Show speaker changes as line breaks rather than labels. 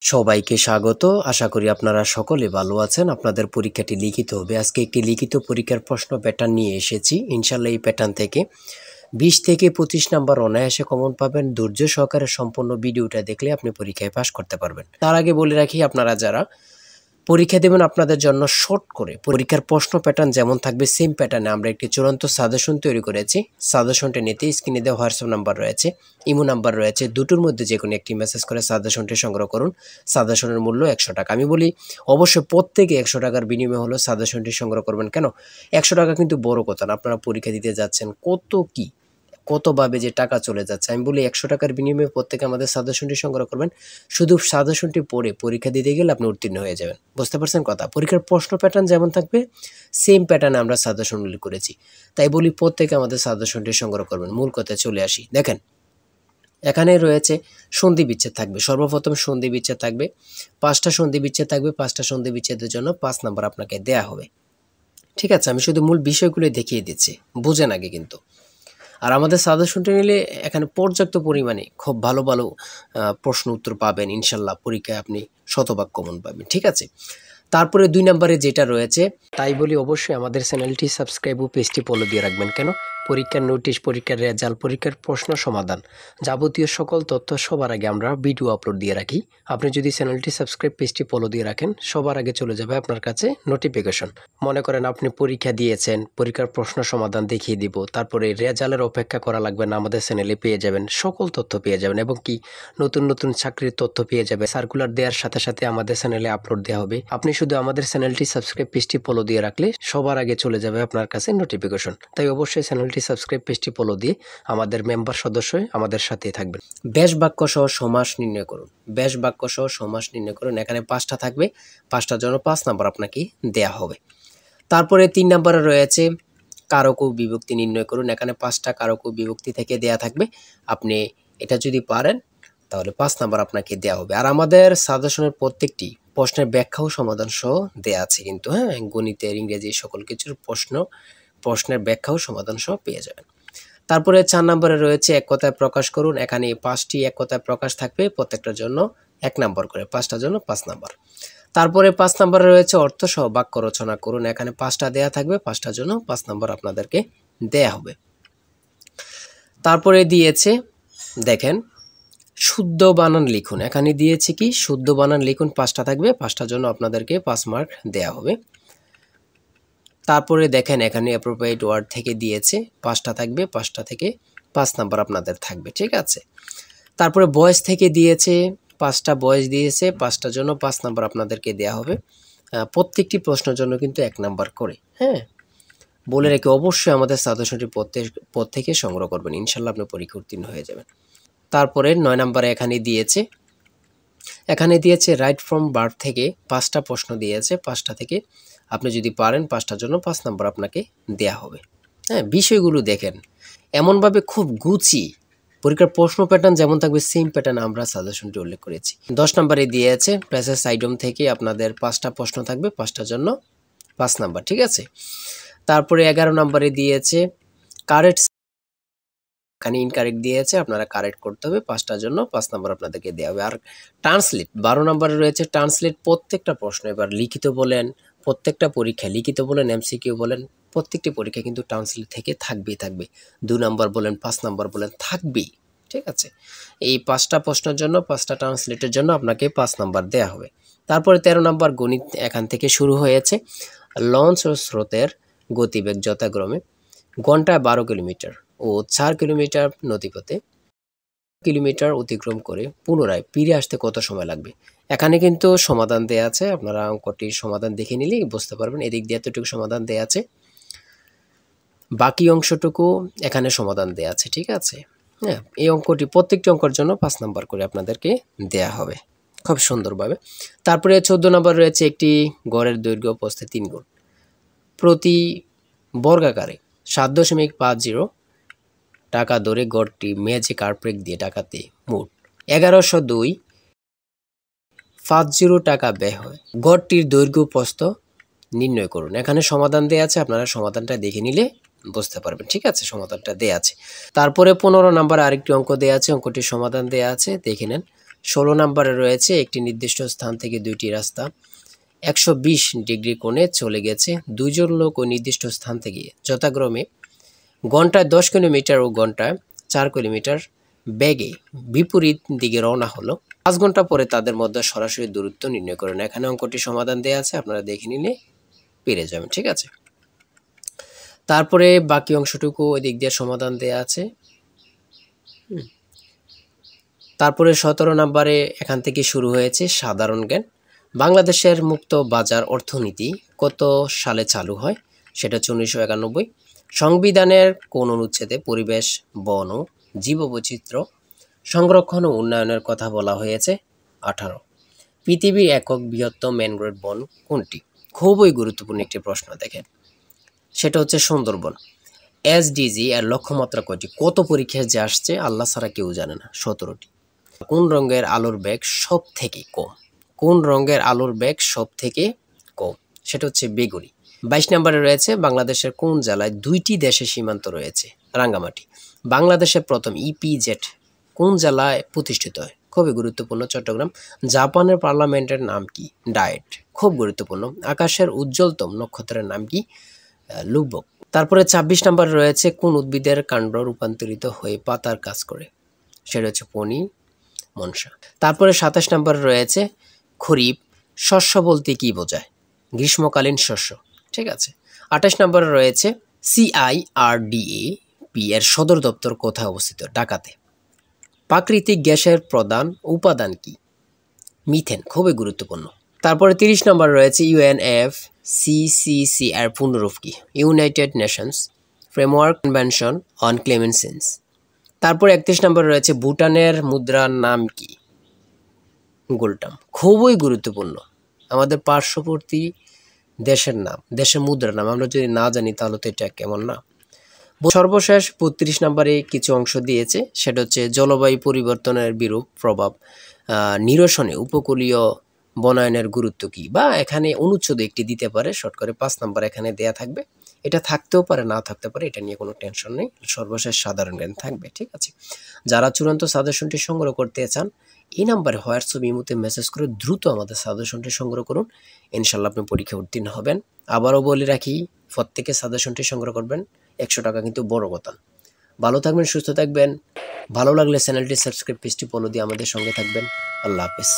সবাইকে স্বাগত। আশা করি আপনারা সকলে ভালো আছেন। আপনাদের পরীক্ষাটি লিখিত হবে। আজকে একটি লিখিত পরীক্ষার প্রশ্ন প্যাটার্ন নিয়ে এসেছি। ইনশাল্লাহ এই প্যাটার্ন থেকে 20 থেকে 25 নাম্বার অনায়াসে কমন পাবেন। ধৈর্য সহকারে সম্পূর্ণ ভিডিওটা দেখলে আপনি পরীক্ষায় পাশ করতে পারবেন। তার আগে বলে রাখি, আপনারা যারা পরীক্ষা দেবেন আপনাদের জন্য শর্ট করে পরীক্ষার প্রশ্ন প্যাটার্ন যেমন থাকবে সেম প্যাটার্নে আমরা একটি চূড়ান্ত সাজেশন তৈরি করেছি। সাজেশনটি নিতে স্ক্রিনে দেওয়া হোয়াটসঅ্যাপ নাম্বার রয়েছে, ইমো নাম্বার রয়েছে, দুটোর মধ্যে যে কোনো একটি মেসেজ করে সাজেশনটি সংগ্রহ করুন। সাজেশনের মূল্য 100 টাকা। আমি বলি অবশ্যই প্রত্যেকে 100 টাকার বিনিময়ে হলো সাজেশনটি সংগ্রহ করবেন। কেন 100 টাকা কিন্তু বড় কথা না, আপনারা পরীক্ষা দিতে যাচ্ছেন, কতভাবে যে টাকা চলে যাচ্ছে। আমি বলি 100 টাকার বিনিময়ে প্রত্যেকে আমাদের সাজেশনটি সংগ্রহ করবেন। শুধু সাজেশনটি পড়ে পরীক্ষা দিতে গেলে আপনি উত্তীর্ণ হয়ে যাবেন। বুঝতে পারছেন কথা? পরীক্ষার প্রশ্ন প্যাটার্ন যেমন থাকবে সেম প্যাটার্নে আমরা সাজেশন উল্লেখ করেছি। তাই বলি প্রত্যেকে আমাদের সাজেশনটি সংগ্রহ করবেন। মূল কথায় চলে আসি। দেখেন, এখানে রয়েছে সন্ধি বিচ্ছেদ থাকবে। সর্বপ্রথম সন্ধি বিচ্ছেদ থাকবে, 5টা সন্ধি বিচ্ছেদ থাকবে। 5টা সন্ধি বিচ্ছেদের জন্য 5 নাম্বার আপনাকে দেয়া হবে। ঠিক আছে, আমি শুধু মূল বিষয়গুলো দেখিয়ে দিচ্ছি, বুঝেন আগে কিন্তু। আর আমাদের সাজেশনটা নিলে এখানে পর্যাপ্ত পরিমাণে খুব ভালো ভালো প্রশ্ন উত্তর পাবেন। ইনশাল্লাহ পরীক্ষায় আপনি শতভাগ কমন পাবেন। ঠিক আছে, তারপরে 2 নম্বরে যেটা রয়েছে, তাই বলি অবশ্যই আমাদের চ্যানেলটি সাবস্ক্রাইব ও পেজটি ফলো দিয়ে রাখবেন। কেন? পরীক্ষার নোটিশ, পরীক্ষার রেজাল্ট, পরীক্ষার প্রশ্ন সমাধান, যাবতীয় সকল তথ্য সবার আগে আমরা ভিডিও আপলোড দিয়ে রাখি। আপনি যদি চ্যানেলটি সাবস্ক্রাইব, পেজটি ফলো দিয়ে রাখেন, সবার আগে চলে যাবে আপনার কাছে নোটিফিকেশন। মনে করেন আপনি পরীক্ষা দিয়েছেন, পরীক্ষার প্রশ্ন সমাধান দেখিয়ে দিব, তারপরে রেজাল্টের অপেক্ষা করা লাগবে না, আমাদের চ্যানেলে পেয়ে যাবেন, সকল তথ্য পেয়ে যাবেন এবং কি নতুন নতুন চাকরির তথ্য পেয়ে যাবে। সার্কুলার দেওয়ার সাথে সাথে আমাদের চ্যানেলে আপলোড দেওয়া হবে। আপনি শুধু আমাদের চ্যানেলটি সাবস্ক্রাইব, পেজটি ফলো দিয়ে রাখলে সবার আগে চলে যাবে আপনার কাছে নোটিফিকেশন। তাই অবশ্যই চ্যানেলটি সাবস্ক্রাইব, পেজটি ফলো দিয়ে আমাদের মেম্বার সদস্য হয়ে আমাদের সাথেই থাকবেন। ব্যাস বাক্য সহ সমাস নির্ণয় করুন। ব্যাস বাক্য সহ সমাস নির্ণয় করুন। এখানে 5টা থাকবে, 5টার জন্য 5 নাম্বার আপনাকে দেয়া হবে। তারপরে 3 নাম্বারে রয়েছে কারক ও বিভক্তি নির্ণয় করুন। এখানে 5টা কারক ও বিভক্তি থেকে দেয়া থাকবে। আপনি এটা যদি পারেন তাহলে 5 নাম্বার আপনাকে দেয়া হবে। আর আমাদের সাজেশনের প্রত্যেকটি প্রশ্নের ব্যাখ্যা ও সমাধান সহ দেয়া আছে কিন্তু, হ্যাঁ, গণিতের, ইংরেজি সকল কিছুর প্রশ্নের ব্যাখ্যা ও সমাধান সহ পেয়ে যাবেন। তারপরে 4 নম্বরে রয়েছে এক কথায় প্রকাশ করুন। এখানে 5টি এক কথায় প্রকাশ থাকবে, প্রত্যেকটার জন্য 1 নাম্বার করে, 5টার জন্য 5 নাম্বার। তারপরে 5 নম্বরে রয়েছে অর্থ সহ বাক্য রচনা করুন। এখানে 5টা দেয়া থাকবে, 5টার জন্য 5 নাম্বার আপনাদেরকে দেয়া হবে। তারপরে দিয়েছে, দেখেন, শুদ্ধ বানান লিখুন। এখানে দিয়েছে কি শুদ্ধ বানান লিখুন, 5টা থাকবে, 5টার জন্য আপনাদেরকে 5 মার্ক দেয়া হবে। তারপরে দেখেন এখানে অ্যাপ্রোপ্রিয়েট ওয়ার্ড থেকে দিয়েছে, 5টা থাকবে, 5টা থেকে 5 নাম্বার আপনাদের থাকবে। ঠিক আছে, তারপরে ভয়েস থেকে দিয়েছে, 5টা ভয়েস দিয়েছে, 5টার জন্য 5 নাম্বার আপনাদেরকে দেয়া হবে। প্রত্যেকটি প্রশ্নের জন্য কিন্তু 1 নাম্বার করে। হ্যাঁ, বলে রেখে অবশ্যই আমাদের সাজেশনটি প্রত্যেকে সংগ্রহ করবেন। ইনশাল্লাহ আপনি পরীক্ষা উত্তীর্ণ হয়ে যাবেন। তারপরে 9 নম্বরে এখানে দিয়েছে রাইট ফ্রম বার্থ থেকে 5টা প্রশ্ন দিয়েছে। 5টা থেকে আপনি যদি পারেন 5টার জন্য 5 নাম্বার আপনাকে দেয়া হবে। হ্যাঁ, বিষয়গুলো দেখেন এমনভাবে খুব গুছিয়ে পরীক্ষার প্রশ্ন প্যাটার্ন যেমন থাকবে সেম প্যাটার্ন আমরা সাজেশনটি উল্লেখ করেছি। 10 নম্বরে দিয়েছে প্যাসেজ আইটেম থেকে আপনাদের 5টা প্রশ্ন থাকবে, 5টার জন্য 5 নাম্বার। ঠিক আছে, তারপরে 11 নম্বরে দিয়েছে কারেক্ট, এখানে ইনকারেক্ট দিয়েছে, আপনারা কারেক্ট করতে হবে, 5টার জন্য 5 নাম্বার আপনাদেরকে দেওয়া হবে। আর ট্রান্সলেট 12 নম্বরে রয়েছে ট্রান্সলেট, প্রত্যেকটা প্রশ্ন, এবার লিখিত বলেন, প্রত্যেকটা পরীক্ষা লিখিত বলেন, এমসিকিউ বলেন, প্রত্যেকটি পরীক্ষা কিন্তু ট্রান্সলেট থেকে থাকবে। 2 নাম্বার বলেন, 5 নাম্বার বলেন, থাকবেই। ঠিক আছে, এই 5টা প্রশ্নের জন্য 5টা ট্রান্সলেটের জন্য আপনাকে 5 নাম্বার দেয়া হবে। তারপরে 13 নাম্বার গণিত এখান থেকে শুরু হয়েছে। লঞ্চ ও স্রোতের গতিবেগ যথাক্রমে ঘন্টায় 12 কিলোমিটার ও 4 কিলোমিটার নদীপথে কিলোমিটার অতিক্রম করে পুনরায় ফিরে আসতে কত সময় লাগবে। এখানে কিন্তু সমাধান দেয়া আছে, আপনারা অঙ্কটির সমাধান দেখে নিলেই বুঝতে পারবেন। এদিক দিয়ে এতটুকু সমাধান দেয়া আছে, বাকি অংশটুকু এখানে সমাধান দেয়া আছে। ঠিক আছে, হ্যাঁ, এই অঙ্কটি প্রত্যেকটি অঙ্কের জন্য 5 নাম্বার করে আপনাদেরকে দেয়া হবে খুব সুন্দরভাবে। তারপরে 14 নম্বর রয়েছে একটি গড়ের দৈর্ঘ্য প্রস্থে 3 গুণ প্রতি বর্গাকারে 7.50 টাকা দরে গড়টি মেঝে কার্পেট দিয়ে টাকাতে মোট 1102.50 টাকা ব্যয় হয়। গড়টির দৈর্ঘ্য প্রস্থ নির্ণয় করুন। এখানে সমাধান দেয়া আছে, আপনারা সমাধানটা দেখে নিলে বুঝতে পারবেন। ঠিক আছে, সমাধানটা দেয়া আছে। তারপরে 15 নাম্বার আরেকটি অঙ্ক দেয়া আছে, অঙ্কটির সমাধান দেয়া আছে, দেখে নেন। 16 নম্বরে রয়েছে একটি নির্দিষ্ট স্থান থেকে দুইটি রাস্তা 120 ডিগ্রি কোণে চলে গেছে। দুইজন লোক ওই নির্দিষ্ট স্থান থেকে যথাক্রমে ঘন্টায় 10 কিলোমিটার ও ঘন্টায় 4 কিলোমিটার বেগে বিপরীত দিকে রওনা হলো। 5 ঘন্টা পরে তাদের মধ্যে সরাসরি দূরত্ব নির্ণয় করেন। এখানে অঙ্কটি সমাধান দেওয়া আছে, আপনারা দেখে নিলে পেরে যাবেন। ঠিক আছে, তারপরে বাকি অংশটুকু ওই দিক দিয়ে সমাধান দেওয়া আছে। তারপরে 17 নম্বরে এখান থেকে শুরু হয়েছে সাধারণ জ্ঞান। বাংলাদেশের মুক্ত বাজার অর্থনীতি কত সালে চালু হয়? সেটা হচ্ছে 1991। সংবিধানের কোন অনুচ্ছেদে পরিবেশ, বন ও জীববৈচিত্র্য সংরক্ষণ ও উন্নয়নের কথা বলা হয়েছে? 18। পৃথিবীর একক বৃহত্তম ম্যানগ্রোভ বন কোনটি? খুবই গুরুত্বপূর্ণ একটি প্রশ্ন, দেখেন সেটা হচ্ছে সুন্দরবন। এসডিজি এর লক্ষ্যমাত্রা কয়টি? কত পরীক্ষায় যে আসছে আল্লাহ ছাড়া কেউ জানে না, 17টি। কোন রঙের আলোর বেগ সব থেকে কম? কোন রঙের আলোর বেগ সব থেকে কম? সেটা হচ্ছে বেগুনি। 22 নম্বরে রয়েছে বাংলাদেশের কোন জেলায় 2টি দেশের সীমান্ত রয়েছে? রাঙ্গামাটি। বাংলাদেশের প্রথম ইপিজেড কোন জেলায় প্রতিষ্ঠিত হয়? খুবই গুরুত্বপূর্ণ, চট্টগ্রাম। জাপানের পার্লামেন্টের নাম কি? ডায়েট। খুব গুরুত্বপূর্ণ। আকাশের উজ্জ্বলতম নক্ষত্রের নাম কি? লুব্বক। তারপরে 26 নম্বরে রয়েছে কোন উদ্ভিদের কাণ্ড রূপান্তরিত হয়ে পাতার কাজ করে? সেটা হচ্ছে পনি মনসা। তারপরে 27 নম্বরে রয়েছে খরিফ শস্য বলতে কি বোঝায়? গ্রীষ্মকালীন শস্য। ঠিক আছে। 28 নম্বরে রয়েছে সিআইআরডিএপি এর সদর দপ্তর কোথায় অবস্থিত? ঢাকাতে। প্রাকৃতিক গ্যাসের প্রধান উপাদান কি? মিথেন। খুবই গুরুত্বপূর্ণ। তারপরে 30 নম্বর রয়েছে ইউএনএফসিসিসি এর পূর্ণরূপ কি? United Nations framework convention on climate change. তারপরে 31 নম্বর রয়েছে ভুটানের মুদ্রার নাম কি? গোল্টাম। খুবই গুরুত্বপূর্ণ, আমাদের পার্শ্ববর্তী দেশের নাম, দেশের মুদ্রার নাম আমরা যদি না জানি তাহলে তো এটা কেমন না। সর্বশেষ 32 নম্বরে কিছু অংশ দিয়েছে, সেটা হচ্ছে জলবায়ু পরিবর্তনের বিরূপ প্রভাব নিরসনে উপকূলীয় বনায়নের গুরুত্ব কি, বা এখানে অনুচ্ছেদ একটি দিতে পারে, শর্ট করে 5 নম্বর এখানে দেয়া থাকবে। এটা থাকতেও পারে, না থাকতে পারে, এটা নিয়ে কোনো টেনশন নেই। সর্বশেষ সাধারণ জ্ঞান থাকবে। ঠিক আছে, যারা চূড়ান্ত সাজেশনটি সংগ্রহ করতে চান এই নাম্বারে হোয়াটসঅ্যাপ ইমোতে মেসেজ করে দ্রুত আমাদের সাজেশনটি সংগ্রহ করুন, ইনশাল্লাহ আপনি পরীক্ষা উত্তীর্ণ হবেন। আবারও বলে রাখি, প্রত্যেকে সাজেশনটি সংগ্রহ করবেন, 100 টাকা কিন্তু বড় কথা। ভালো থাকবেন, সুস্থ থাকবেন। ভালো লাগলে চ্যানেলটি সাবস্ক্রাইব, পেজটি ফলো দিয়ে আমাদের সঙ্গে থাকবেন। আল্লাহ হাফেজ।